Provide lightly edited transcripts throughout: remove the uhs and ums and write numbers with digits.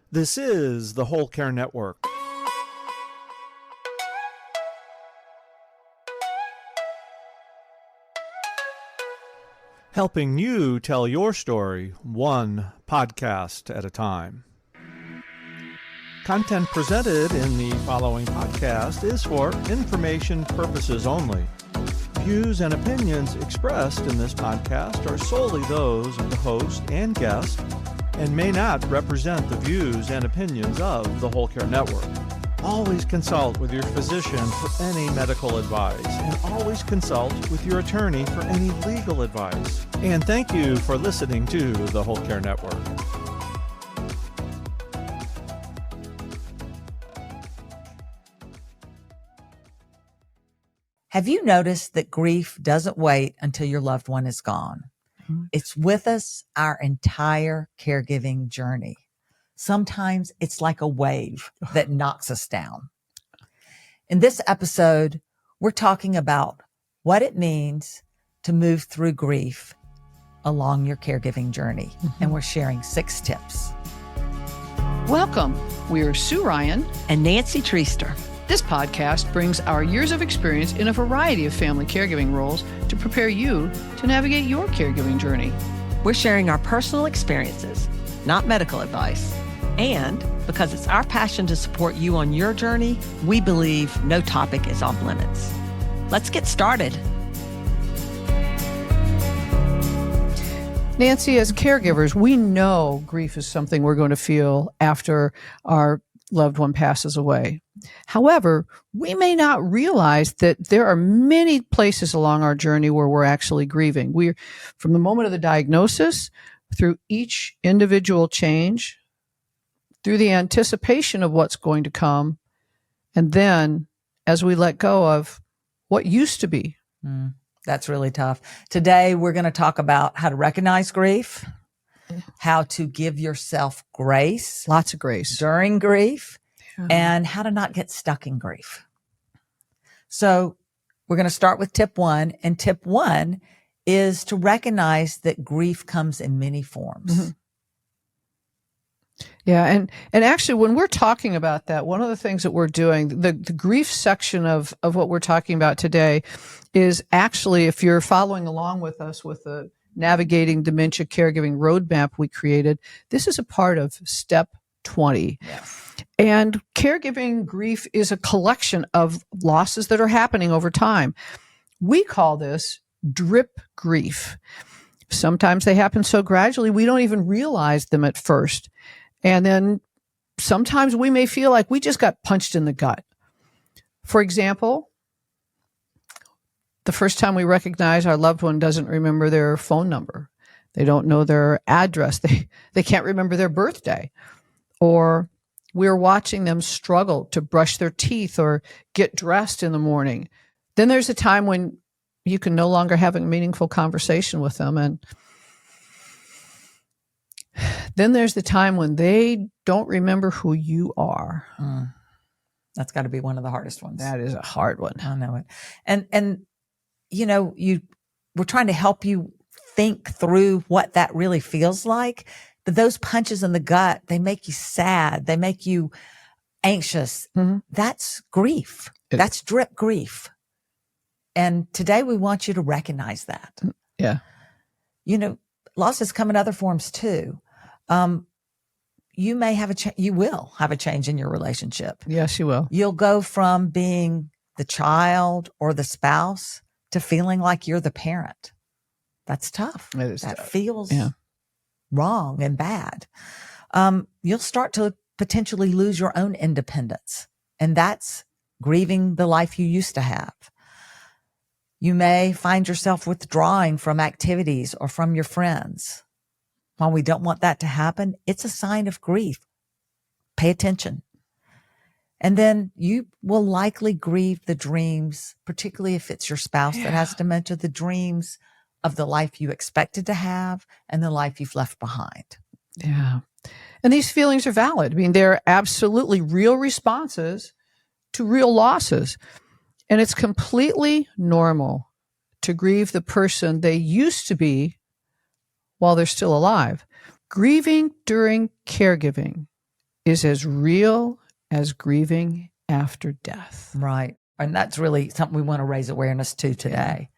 This is the Whole Care Network. Helping you tell your story one podcast at a time. Content presented in the following podcast is for information purposes only. Views and opinions expressed in this podcast are solely those of the host and guest and may not represent the views and opinions of the Whole Care Network. Always consult with your physician for any medical advice, and always consult with your attorney for any legal advice. And thank you for listening to the Whole Care Network. Have you noticed that grief doesn't wait until your loved one is gone? It's with us our entire caregiving journey. Sometimes it's like a wave that knocks us down. In this episode, we're talking about what it means to move through grief along your caregiving journey. And we're sharing 6 tips. Welcome. We're Sue Ryan and Nancy Treaster. This podcast brings our years of experience in a variety of family caregiving roles to prepare you to navigate your caregiving journey. We're sharing our personal experiences, not medical advice. And because it's our passion to support you on your journey, we believe no topic is off limits. Let's get started. Nancy, as caregivers, we know grief is something we're going to feel after our loved one passes away. However, we may not realize that there are many places along our journey where we're actually grieving. We're from the moment of the diagnosis, through each individual change, through the anticipation of what's going to come, and then as we let go of what used to be. That's really tough. Today, we're going to talk about how to recognize grief, how to give yourself grace. Lots of grace. During grief, and how to not get stuck in grief. So we're going to start with tip 1. And tip 1 is to recognize that grief comes in many forms. Yeah. And actually, when we're talking about that, one of the things that we're doing, the grief section of what we're talking about today is actually, if you're following along with us with the Navigating Dementia Caregiving Roadmap we created, this is a part of step 20. Yeah. And caregiving grief is a collection of losses that are happening over time. We call this drip grief. Sometimes they happen so gradually we don't even realize them at first. And then sometimes we may feel like we just got punched in the gut. For example, the first time we recognize our loved one doesn't remember their phone number. They don't know their address. They can't remember their birthday. Or we're watching them struggle to brush their teeth or get dressed in the morning. Then there's a time when you can no longer have a meaningful conversation with them. And then there's the time when they don't remember who you are. That's got to be one of the hardest ones. That is a hard one. I know it. And you know, we're trying to help you think through what that really feels like. But those punches in the gut, they make you sad. They make you anxious. That's grief. That's drip grief. And today we want you to recognize that. Yeah. You know, losses come in other forms too. You may have you will have a change in your relationship. Yes, you will. You'll go from being the child or the spouse to feeling like you're the parent. That's tough. It is that tough. feels wrong and bad. You'll start to potentially lose your own independence. And that's grieving the life you used to have. You may find yourself withdrawing from activities or from your friends. While we don't want that to happen, it's a sign of grief. Pay attention. And then you will likely grieve the dreams, particularly if it's your spouse that has dementia, the dreams of the life you expected to have and the life you've left behind. Yeah. And these feelings are valid. I mean, they're absolutely real responses to real losses. And it's completely normal to grieve the person they used to be while they're still alive. Grieving during caregiving is as real as grieving after death. Right. And that's really something we want to raise awareness to today.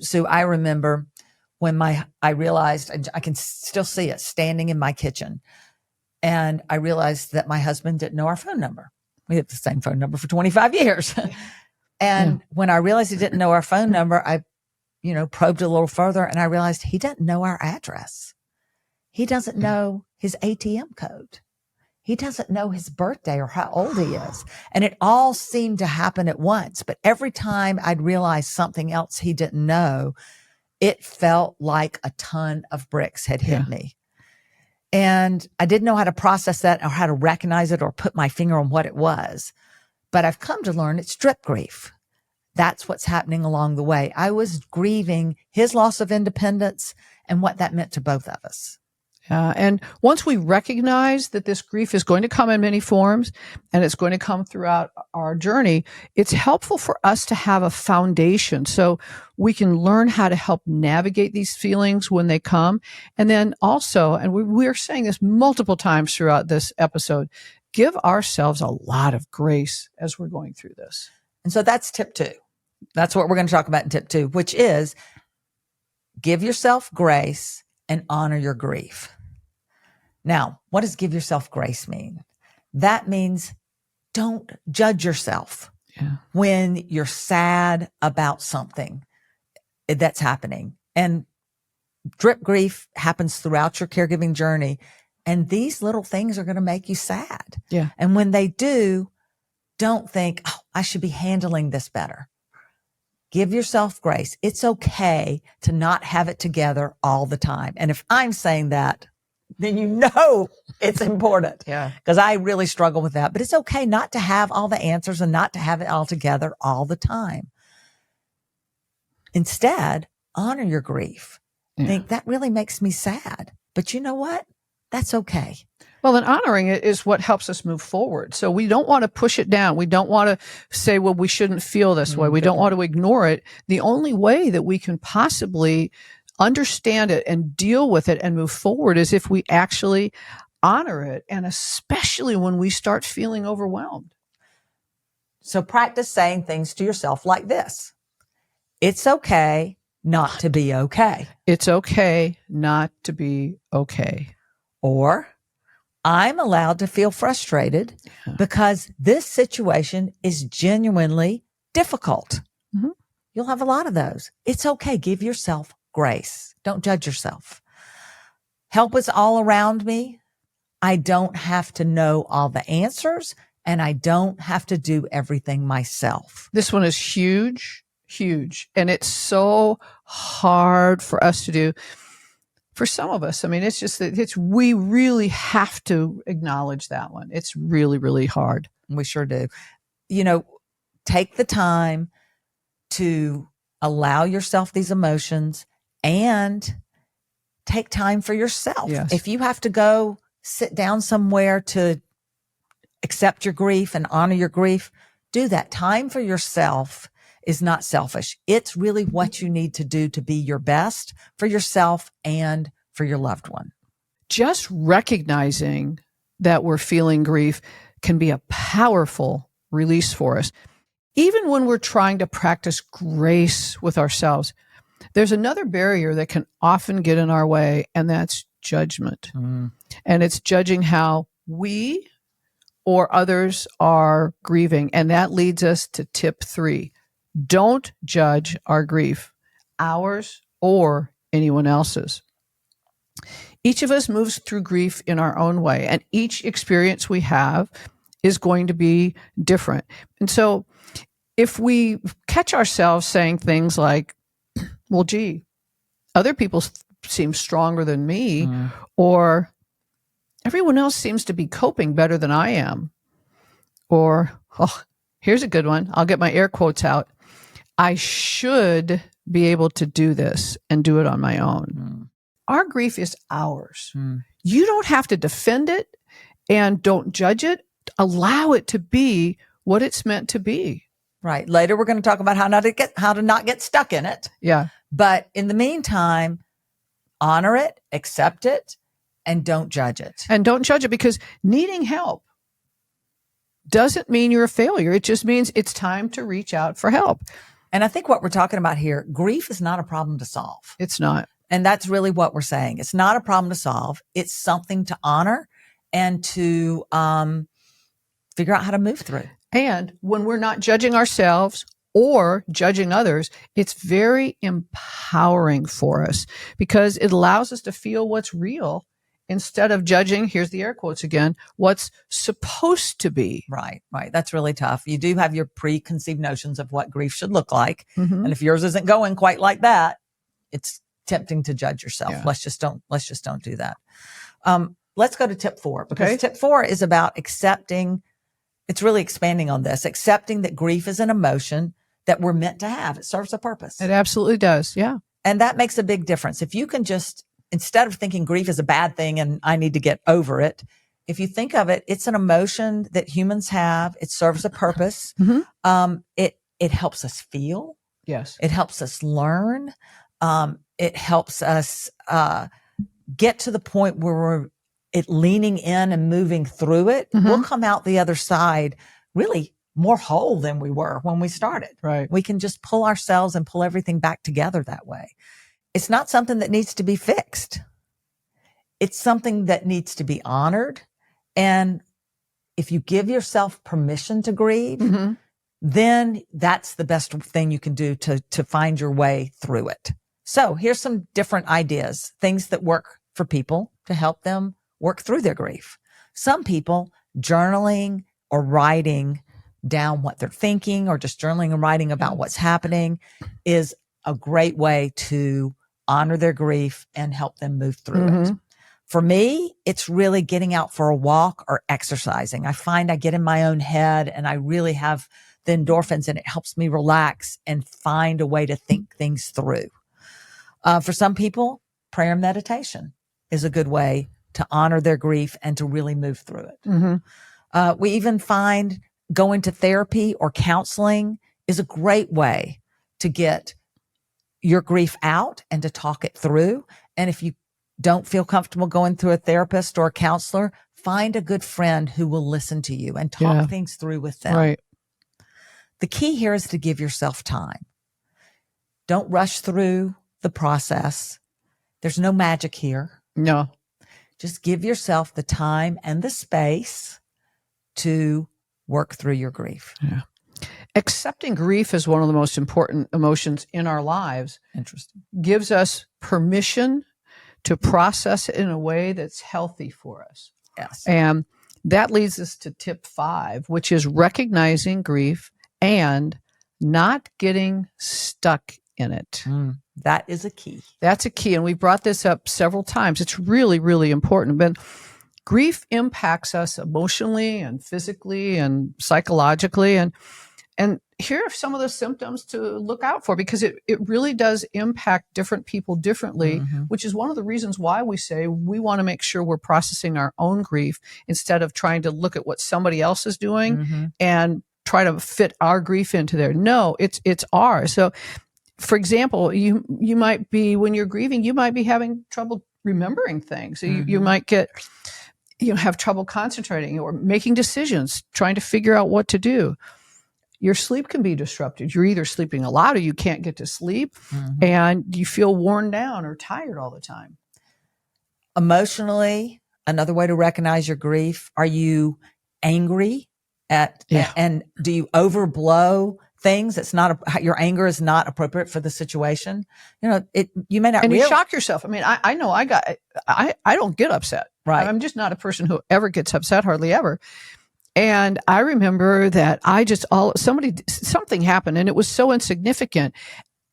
Sue, I remember when I realized, I can still see it standing in my kitchen. And I realized that my husband didn't know our phone number. We had the same phone number for 25 years. And when I realized he didn't know our phone number, I, probed a little further and I realized he doesn't know our address. He doesn't know his ATM code. He doesn't know his birthday or how old he is. And it all seemed to happen at once. But every time I'd realize something else he didn't know, it felt like a ton of bricks had hit me. And I didn't know how to process that or how to recognize it or put my finger on what it was. But I've come to learn it's drip grief. That's what's happening along the way. I was grieving his loss of independence and what that meant to both of us. And once we recognize that this grief is going to come in many forms and it's going to come throughout our journey, it's helpful for us to have a foundation so we can learn how to help navigate these feelings when they come. And then also, and we're saying this multiple times throughout this episode, give ourselves a lot of grace as we're going through this. And so that's tip 2. That's what we're going to talk about in tip 2, which is give yourself grace and honor your grief. Now, what does give yourself grace mean? That means don't judge yourself when you're sad about something that's happening. And drip grief happens throughout your caregiving journey. And these little things are going to make you sad. Yeah. And when they do, don't think, oh, I should be handling this better. Give yourself grace. It's okay to not have it together all the time. And if I'm saying that, then it's important. Yeah. Because I really struggle with that. But it's okay not to have all the answers and not to have it all together all the time. Instead, honor your grief. Think that really makes me sad. But you know what? That's okay. Well, and honoring it is what helps us move forward. So we don't want to push it down. We don't want to say, well, we shouldn't feel this way. We don't want to ignore it. The only way that we can possibly understand it and deal with it and move forward is if we actually honor it, and especially when we start feeling overwhelmed. So practice saying things to yourself like this. It's okay not to be okay. It's okay not to be okay. Or I'm allowed to feel frustrated because this situation is genuinely difficult. Mm-hmm. You'll have a lot of those. It's okay. Give yourself grace. Don't judge yourself. Help is all around me. I don't have to know all the answers, and I don't have to do everything myself. This one is huge, huge. And it's so hard for us to do. For some of us, I mean, it's just that we really have to acknowledge that one. It's really, really hard. We sure do. Take the time to allow yourself these emotions and take time for yourself. Yes. If you have to go sit down somewhere to accept your grief and honor your grief, do that. Time for yourself is not selfish. It's really what you need to do to be your best for yourself and for your loved one. Just recognizing that we're feeling grief can be a powerful release for us. Even when we're trying to practice grace with ourselves, there's another barrier that can often get in our way, and that's judgment. And it's judging how we or others are grieving. And that leads us to tip 3. Don't judge our grief, ours or anyone else's. Each of us moves through grief in our own way, and each experience we have is going to be different. And so if we catch ourselves saying things like, well, gee, other people seem stronger than me, or everyone else seems to be coping better than I am, or, oh, here's a good one. I'll get my air quotes out. I should be able to do this and do it on my own. Our grief is ours. You don't have to defend it, and don't judge it. Allow it to be what it's meant to be. Right. Later, we're going to talk about how to not get stuck in it. Yeah. But in the meantime, honor it, accept it, And don't judge it. And don't judge it, because needing help doesn't mean you're a failure. It just means it's time to reach out for help. And I think what we're talking about here, grief is not a problem to solve. It's not. And that's really what we're saying. It's not a problem to solve. It's something to honor and to figure out how to move through. And when we're not judging ourselves or judging others, it's very empowering for us, because it allows us to feel what's real instead of judging, here's the air quotes again, what's supposed to be. Right. That's really tough. You do have your preconceived notions of what grief should look like. Mm-hmm. And if yours isn't going quite like that, it's tempting to judge yourself. Yeah. Let's just don't do that. Let's go to tip 4, because Okay. tip 4 is about accepting. It's really expanding on this, accepting that grief is an emotion that we're meant to have. It serves a purpose. It absolutely does. Yeah. And that makes a big difference. If you can just, instead of thinking grief is a bad thing and I need to get over it, if you think of it, it's an emotion that humans have. It serves a purpose. Mm-hmm. It helps us feel. Yes. It helps us learn. It helps us get to the point where we're leaning in and moving through it. Mm-hmm. We'll come out the other side really more whole than we were when we started. Right. We can just pull ourselves and pull everything back together that way. It's not something that needs to be fixed. It's something that needs to be honored. And if you give yourself permission to grieve, Mm-hmm. then that's the best thing you can do to find your way through it. So here's some different ideas, things that work for people to help them work through their grief. Some people, journaling or writing down what they're thinking, or just journaling and writing about what's happening, is a great way to honor their grief and help them move through it. For me, it's really getting out for a walk or exercising. I find I get in my own head and I really have the endorphins, and it helps me relax and find a way to think things through. For some people, prayer and meditation is a good way to honor their grief and to really move through it. Mm-hmm. We even find going to therapy or counseling is a great way to get your grief out and to talk it through. And if you don't feel comfortable going through a therapist or a counselor, find a good friend who will listen to you and talk things through with them. Right. The key here is to give yourself time. Don't rush through the process. There's no magic here. No. Just give yourself the time and the space to work through your grief. Yeah. Accepting grief as one of the most important emotions in our lives Interesting. gives us permission to process it in a way that's healthy for us. Yes. And that leads us to tip 5, which is recognizing grief and not getting stuck in it. That is a key. That's a key. And we brought this up several times. It's really, really important. But grief impacts us emotionally and physically and psychologically. And here are some of the symptoms to look out for, because it really does impact different people differently, which is one of the reasons why we say we want to make sure we're processing our own grief instead of trying to look at what somebody else is doing and try to fit our grief into there. No, it's ours. So, for example, you might be, when you're grieving, you might be having trouble remembering things. So you might have trouble concentrating or making decisions, trying to figure out what to do. Your sleep can be disrupted. You're either sleeping a lot or you can't get to sleep, and you feel worn down or tired all the time. Emotionally, another way to recognize your grief, are you angry and do you overblow things? It's not your anger is not appropriate for the situation. You may not. And you shock yourself. I mean, I know I don't get upset. Right. I'm just not a person who ever gets upset, hardly ever. And I remember that something happened and it was so insignificant,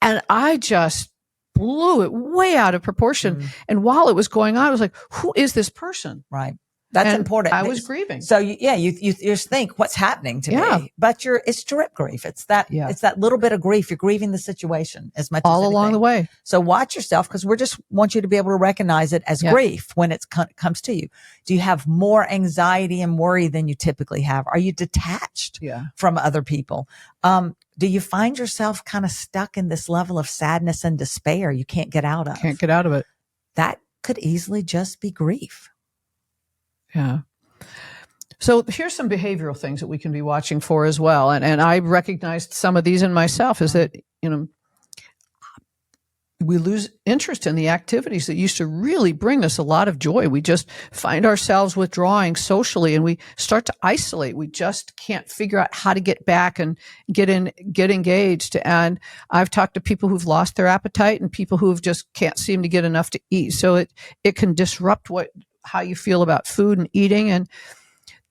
and I just blew it way out of proportion. And while it was going on, I was like, who is this person? Right. That's important. I was grieving. So you just think, what's happening to me? But it's drip grief. It's that little bit of grief. You're grieving the situation as much all as along the way. So watch yourself, because we just want you to be able to recognize it as grief when it comes to you. Do you have more anxiety and worry than you typically have? Are you detached from other people? Do you find yourself kind of stuck in this level of sadness and despair you can't get out of? Can't get out of it. That could easily just be grief. Yeah. So here's some behavioral things that we can be watching for as well. And I recognized some of these in myself, is that, we lose interest in the activities that used to really bring us a lot of joy. We just find ourselves withdrawing socially, and we start to isolate. We just can't figure out how to get back and get engaged. And I've talked to people who've lost their appetite and people who just can't seem to get enough to eat. So it can disrupt how you feel about food and eating. And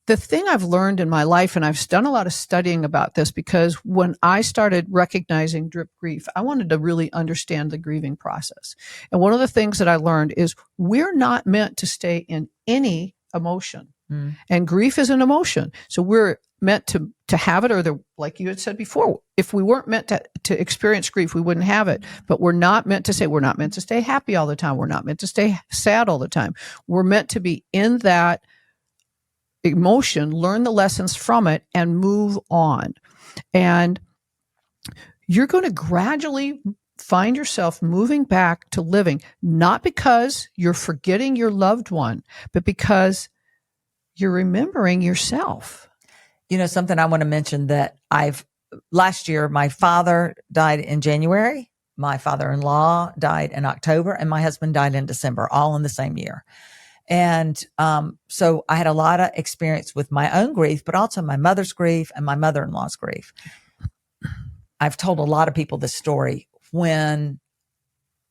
the thing I've learned in my life, and I've done a lot of studying about this, because when I started recognizing drip grief, I wanted to really understand the grieving process. And one of the things that I learned is we're not meant to stay in any emotion. And grief is an emotion. So we're meant to have it, or like you had said before, if we weren't meant to experience grief, we wouldn't have it. But we're not meant to stay happy all the time. We're not meant to stay sad all the time. We're meant to be in that emotion, learn the lessons from it, and move on. And you're going to gradually find yourself moving back to living, not because you're forgetting your loved one, but because you're remembering yourself. Something I want to mention that last year, my father died in January, my father-in-law died in October, and my husband died in December, all in the same year. And so I had a lot of experience with my own grief, but also my mother's grief and my mother-in-law's grief. I've told a lot of people this story. When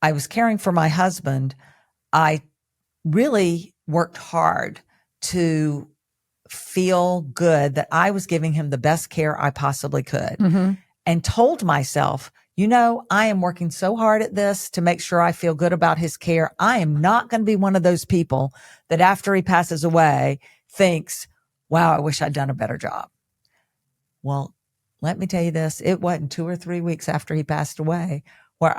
I was caring for my husband, I really worked hard to feel good that I was giving him the best care I possibly could, and told myself, I am working so hard at this to make sure I feel good about his care. I am not going to be one of those people that after he passes away thinks, wow, I wish I'd done a better job. Well, let me tell you this. It wasn't 2 or 3 weeks after he passed away where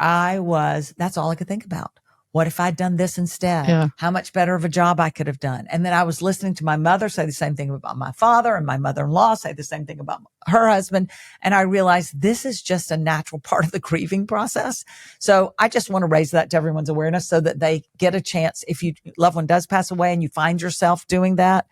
that's all I could think about. What if I'd done this instead? Yeah. How much better of a job I could have done. And then I was listening to my mother say the same thing about my father, and my mother-in-law say the same thing about her husband. And I realized this is just a natural part of the grieving process. So I just want to raise that to everyone's awareness so that they get a chance. If your loved one does pass away and you find yourself doing that,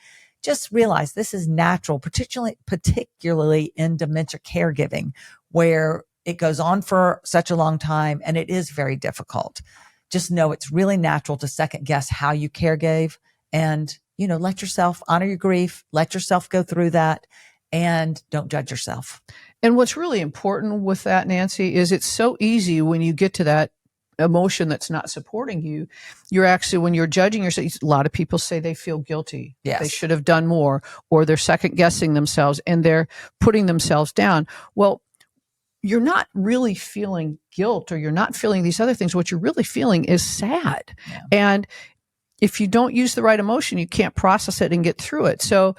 just realize this is natural, particularly in dementia caregiving, where it goes on for such a long time and it is very difficult. Just know it's really natural to second guess how you caregave, and, let yourself honor your grief, let yourself go through that, and don't judge yourself. And what's really important with that, Nancy, is it's so easy when you get to that emotion that's not supporting you. You're actually, when you're judging yourself, a lot of people say they feel guilty. Yes. They should have done more, or they're second guessing themselves and they're putting themselves down. Well, you're not really feeling guilt, or you're not feeling these other things. What you're really feeling is sad. Yeah. And if you don't use the right emotion, you can't process it and get through it. So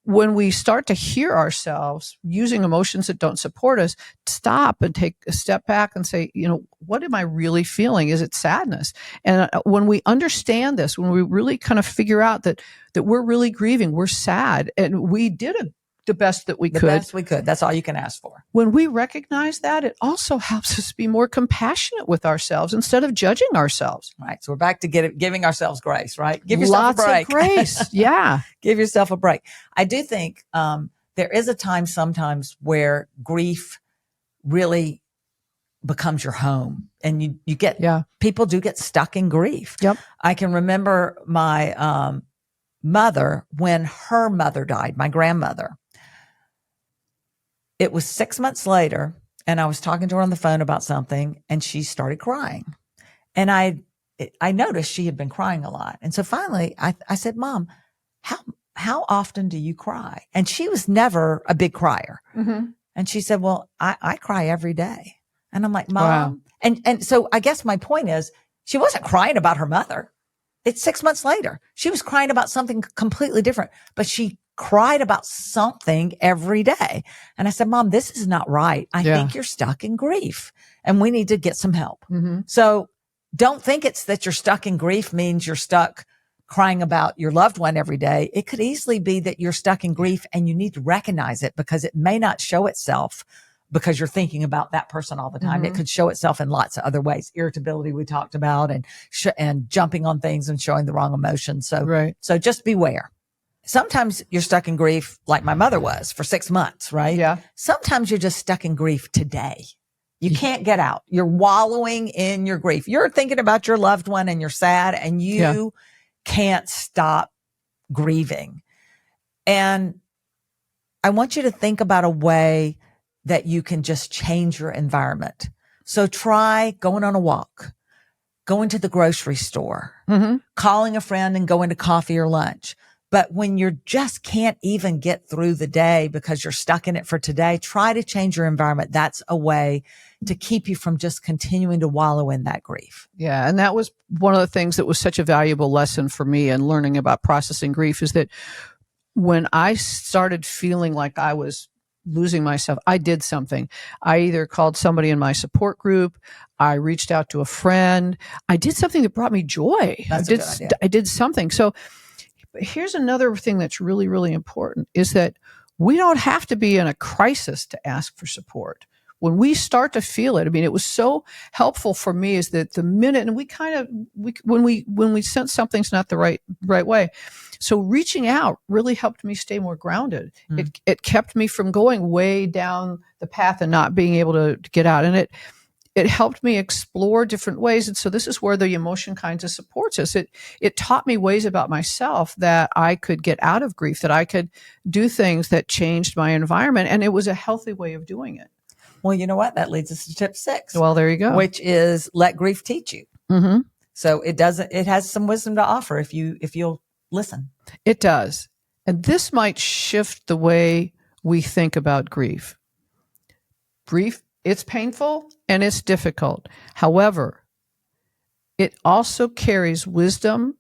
when we start to hear ourselves using emotions that don't support us, stop and take a step back and say, what am I really feeling? Is it sadness? And when we understand this, when we really kind of figure out that we're really grieving, we're sad, and we did the best that we could. The best we could. That's all you can ask for. When we recognize that, it also helps us be more compassionate with ourselves instead of judging ourselves. Right. So we're back to giving ourselves grace, right? Give yourself Lots a break. of grace. Yeah. Give yourself a break. I do think there is a time sometimes where grief really becomes your home, and you get, people do get stuck in grief. Yep. I can remember my mother, when her mother died, my grandmother. It was 6 months later, and I was talking to her on the phone about something, and she started crying. And I noticed she had been crying a lot. And so finally I said, Mom, how often do you cry? And she was never a big crier. Mm-hmm. And she said, well, I cry every day. And I'm like, Mom. Wow. And so I guess my point is, she wasn't crying about her mother. It's 6 months later. She was crying about something completely different, but she cried about something every day. And I said, Mom, this is not right. I think you're stuck in grief and we need to get some help. Mm-hmm. So don't think it's that you're stuck in grief means you're stuck crying about your loved one every day. It could easily be that you're stuck in grief and you need to recognize it, because it may not show itself because you're thinking about that person all the time. It could show itself in lots of other ways. Irritability we talked about, and jumping on things and showing the wrong emotions. So just beware. Sometimes you're stuck in grief like my mother was for 6 months, right? Yeah. Sometimes you're just stuck in grief today. You can't get out. You're wallowing in your grief. You're thinking about your loved one and you're sad and you can't stop grieving. And I want you to think about a way that you can just change your environment. So try going on a walk, going to the grocery store, calling a friend and going to coffee or lunch. But when you just can't even get through the day because you're stuck in it for today, try to change your environment. That's a way to keep you from just continuing to wallow in that grief. Yeah. And that was one of the things that was such a valuable lesson for me in learning about processing grief, is that when I started feeling like I was losing myself, I did something. I either called somebody in my support group, I reached out to a friend, I did something that brought me joy. That's a good idea. I did something. So here's another thing that's really, really important, is that we don't have to be in a crisis to ask for support. When we start to feel it, I mean, it was so helpful for me, is that the minute, and when we sense something's not the right way. So reaching out really helped me stay more grounded. It kept me from going way down the path and not being able to get out. And it helped me explore different ways. And so this is where the emotion kind of supports us. It taught me ways about myself that I could get out of grief, that I could do things that changed my environment. And it was a healthy way of doing it. Well, you know what? That leads us to tip 6. Well, there you go. Which is let grief teach you. So it has some wisdom to offer if you'll listen. It does. And this might shift the way we think about grief. Grief, it's painful and it's difficult. However, it also carries wisdom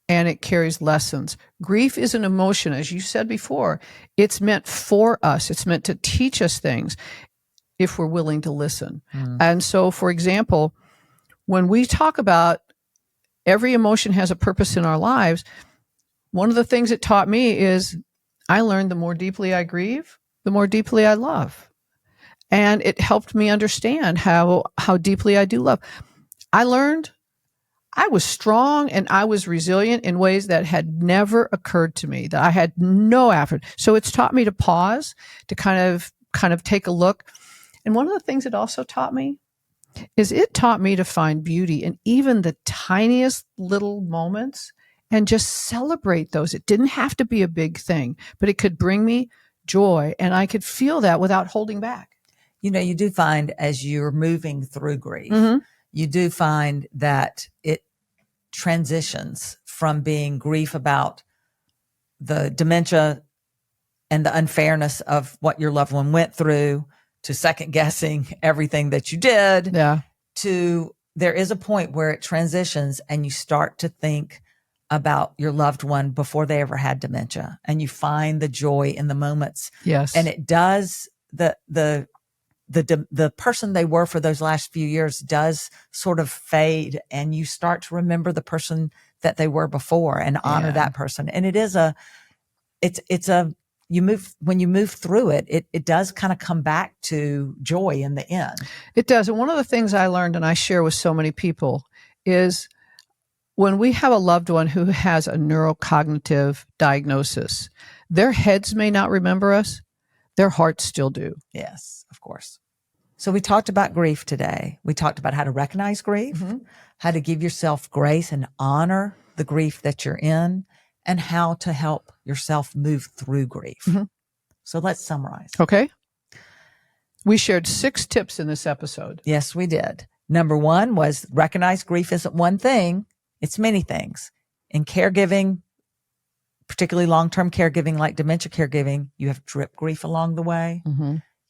and it carries lessons. Grief is an emotion, as you said before. It's meant for us. It's meant to teach us things if we're willing to listen. And so, for example, when we talk about every emotion has a purpose in our lives, one of the things it taught me is I learned the more deeply I grieve, the more deeply I love. And it helped me understand how deeply I do love. I learned I was strong and I was resilient in ways that had never occurred to me, that I had no effort. So it's taught me to pause, to kind of take a look. And one of the things it also taught me is it taught me to find beauty in even the tiniest little moments and just celebrate those. It didn't have to be a big thing, but it could bring me joy, and I could feel that without holding back. You know, you do find as you're moving through grief, you do find that it transitions from being grief about the dementia and the unfairness of what your loved one went through to second guessing everything that you did. To there is a point where it transitions and you start to think about your loved one before they ever had dementia, and you find the joy in the moments. Yes. And it does the person they were for those last few years does sort of fade, and you start to remember the person that they were before and honor that person. And it is when you move through it, it does kind of come back to joy in the end. It does. And one of the things I learned, and I share with so many people, is when we have a loved one who has a neurocognitive diagnosis, their heads may not remember us, their hearts still do. Yes, of course. So we talked about grief today. We talked about how to recognize grief, how to give yourself grace and honor the grief that you're in, and how to help yourself move through grief. So let's summarize. Okay. We shared 6 tips in this episode. Yes, we did. Number 1 was recognize grief isn't one thing. It's many things. In caregiving, particularly long-term caregiving like dementia caregiving, you have drip grief along the way.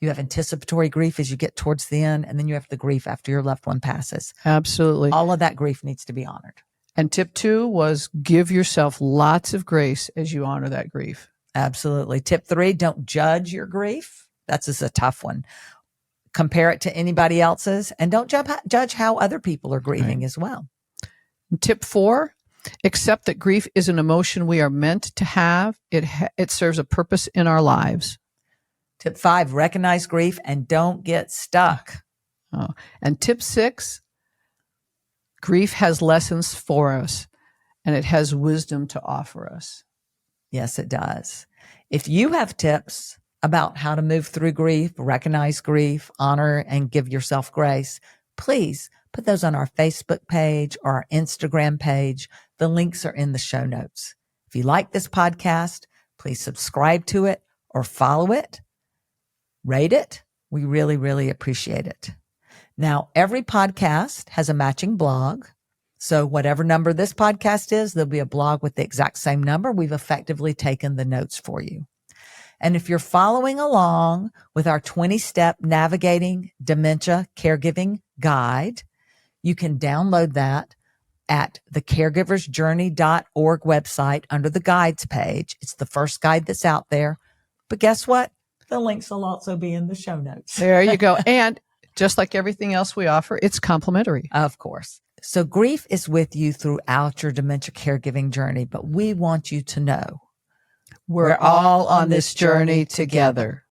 You have anticipatory grief as you get towards the end, and then you have the grief after your loved one passes. Absolutely. All of that grief needs to be honored. And tip 2 was give yourself lots of grace as you honor that grief. Absolutely. Tip 3, don't judge your grief. That's just a tough one. Compare it to anybody else's, and don't judge how other people are grieving as well. And tip 4, accept that grief is an emotion we are meant to have. It serves a purpose in our lives. Tip 5, recognize grief and don't get stuck. Oh. And tip 6, grief has lessons for us and it has wisdom to offer us. Yes, it does. If you have tips about how to move through grief, recognize grief, honor, and give yourself grace, please put those on our Facebook page or our Instagram page. The links are in the show notes. If you like this podcast, please subscribe to it or follow it. Rate it. We really, really appreciate it. Now, every podcast has a matching blog. So whatever number this podcast is, there'll be a blog with the exact same number. We've effectively taken the notes for you. And if you're following along with our 20-step navigating dementia caregiving guide, you can download that at the caregiversjourney.org website under the guides page. It's the first guide that's out there. But guess what? The links will also be in the show notes. There you go. And just like everything else we offer, it's complimentary. Of course. So grief is with you throughout your dementia caregiving journey, but we want you to know we're all on this journey together.